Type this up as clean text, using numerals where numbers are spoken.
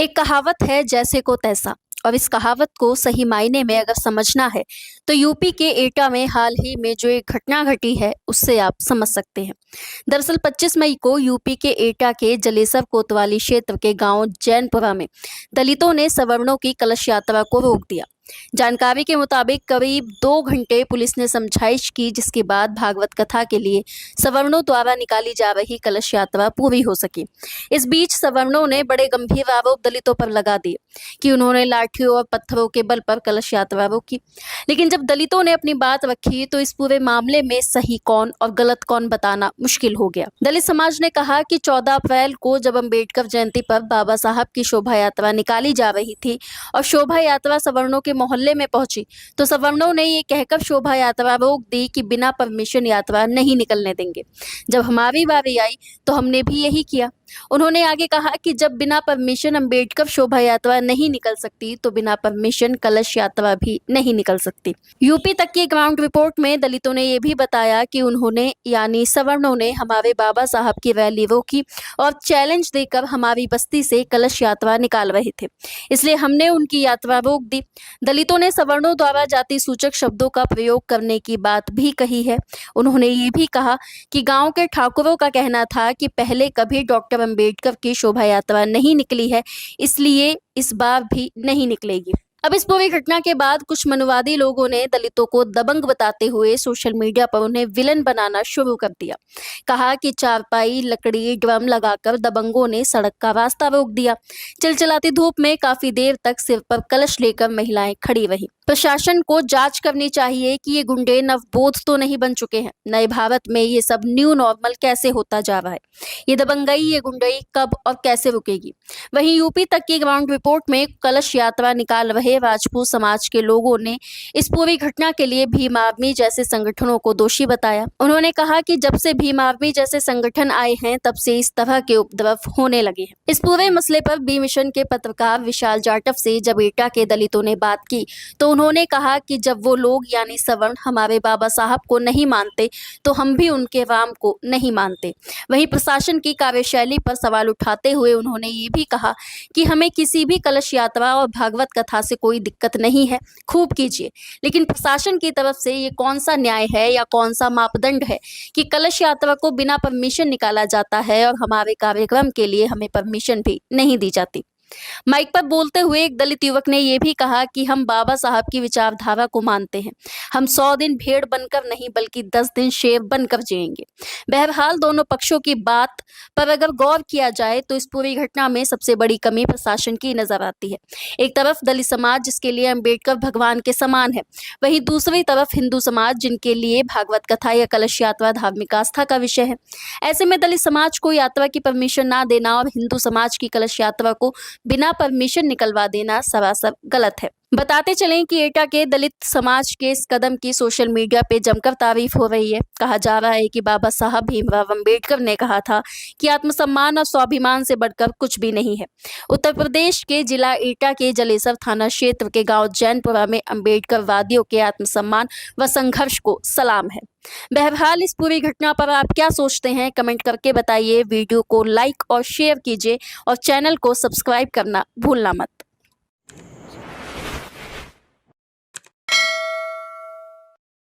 एक कहावत है जैसे को तैसा। और इस कहावत को सही मायने में अगर समझना है तो यूपी के एटा में हाल ही में जो एक घटना घटी है उससे आप समझ सकते हैं। दरअसल 25 मई को यूपी के एटा के जलेसर कोतवाली क्षेत्र के गांव जैनपुरा में दलितों ने सवर्णों की कलश यात्रा को रोक दिया। जानकारी के मुताबिक करीब 2 घंटे पुलिस ने समझाइश की, जिसके बाद भागवत कथा के लिए सवर्णों द्वारा निकाली जा रही कलश यात्रा पूरी हो सकी। इस बीच सवर्णों ने बड़े गंभीर आरोप दलितों पर लगा दिए कि उन्होंने लाठियों और पत्थरों के बल पर कलश यात्रा रोकी। लेकिन जब दलितों ने अपनी बात रखी तो इस पूरे मामले में सही कौन और गलत कौन बताना मुश्किल हो गया। दलित समाज ने कहा कि 14 अप्रैल को जब अम्बेडकर जयंती पर बाबा साहब की शोभा यात्रा निकाली जा रही थी और शोभा यात्रा सवर्णों के मोहल्ले में पहुंची तो सवर्णों ने ये कहकर शोभा यात्रा रोक दी कि बिना परमिशन यात्रा नहीं निकलने देंगे। जब हमारी बारी आई तो हमने भी यही किया। उन्होंने आगे कहा कि जब बिना परमिशन अम्बेडकर शोभा यात्रा नहीं निकल सकती तो बिना परमिशन कलश यात्रा भी नहीं निकल सकती। यूपी तक की ग्राउंड रिपोर्ट में दलितों ने यह भी बताया कि उन्होंने यानी सवर्णों ने हमारे बाबा साहब की रैली रोकी और चैलेंज देकर हमारी बस्ती से कलश यात्रा निकाल रहे थे, इसलिए हमने उनकी यात्रा रोक दी। दलितों ने सवर्णों द्वारा जाति सूचक शब्दों का प्रयोग करने की बात भी कही है। उन्होंने ये भी कहा कि गांव के ठाकुरों का कहना था कि पहले कभी डॉक्टर अम्बेडकर की शोभा यात्रा नहीं निकली है, इसलिए इस बार भी नहीं निकलेगी। अब इस पूरी घटना के बाद कुछ मनुवादी लोगों ने दलितों को दबंग बताते हुए सोशल मीडिया पर उन्हें विलन बनाना शुरू कर दिया। कहा कि चारपाई, लकड़ी, ड्रम लगाकर दबंगों ने सड़क का रास्ता रोक दिया। चिलचिलाती धूप में काफी देर तक सिर पर कलश लेकर महिलाएं खड़ी रही। प्रशासन को जांच करनी चाहिए कि ये गुंडे नवबोध तो नहीं बन चुके हैं। नए भारत में ये सब न्यू नॉर्मल कैसे होता जा रहा है। ये दबंगई, ये गुंडई कब और कैसे रुकेगी। वहीं यूपी तक की ग्राउंड रिपोर्ट में कलश यात्रा निकाल रहे राजपूत समाज के लोगों ने इस पूरी घटना के लिए भीम आर्मी जैसे संगठनों को दोषी बताया। उन्होंने कहा कि जब से भीम आर्मी जैसे संगठन आए हैं तब से इस तरह के उपद्रव होने लगे हैं। इस पूरे मसले पर बी मिशन के पत्रकार विशाल जाटव से जब एटा के दलितों ने बात की तो उन्होंने कहा कि जब वो लोग यानी सवर्ण हमारे बाबा साहब को नहीं मानते तो हम भी उनके राम को नहीं मानते। वहीं प्रशासन की कार्यशैली पर सवाल उठाते हुए उन्होंने ये भी कहा कि हमें किसी भी कलश यात्रा और भागवत कथा से कोई दिक्कत नहीं है, खूब कीजिए, लेकिन प्रशासन की तरफ से ये कौन सा न्याय है या कौन सा मापदंड है कि कलश यात्रा को बिना परमिशन निकाला जाता है और हमारे कार्यक्रम के लिए हमें परमिशन भी नहीं दी जाती। माइक पर बोलते हुए एक दलित युवक ने यह भी कहा कि हम बाबा साहब की विचारधारा को मानते हैं। हम 100 दिन भेड़ बनकर नहीं बल्कि 10 दिन शेर बनकर जिएंगे। बहरहाल दोनों पक्षों की बात पर अगर गौर किया जाए तो इस पूरी घटना में सबसे बड़ी कमी प्रशासन की नजर आती है। एक तरफ दलित समाज जिसके लिए अम्बेडकर भगवान के समान है, वहीं दूसरी तरफ हिंदू समाज जिनके लिए भागवत कथा या कलश यात्रा धार्मिक आस्था का विषय है। ऐसे में दलित समाज को यात्रा की परमिशन ना देना और हिंदू समाज की कलश यात्रा को बिना परमिशन निकलवा देना सरासर गलत है। बताते चलें कि एटा के दलित समाज के इस कदम की सोशल मीडिया पे जमकर तारीफ हो रही है। कहा जा रहा है कि बाबा साहब भीमराव अंबेडकर ने कहा था कि आत्मसम्मान और स्वाभिमान से बढ़कर कुछ भी नहीं है। उत्तर प्रदेश के जिला एटा के जलेसर थाना क्षेत्र के गांव जैनपुरा में अंबेडकर वादियों के आत्मसम्मान व संघर्ष को सलाम है। बहरहाल इस पूरी घटना पर आप क्या सोचते हैं, कमेंट करके बताइए। वीडियो को लाइक और शेयर कीजिए और चैनल को सब्सक्राइब करना भूलना मत।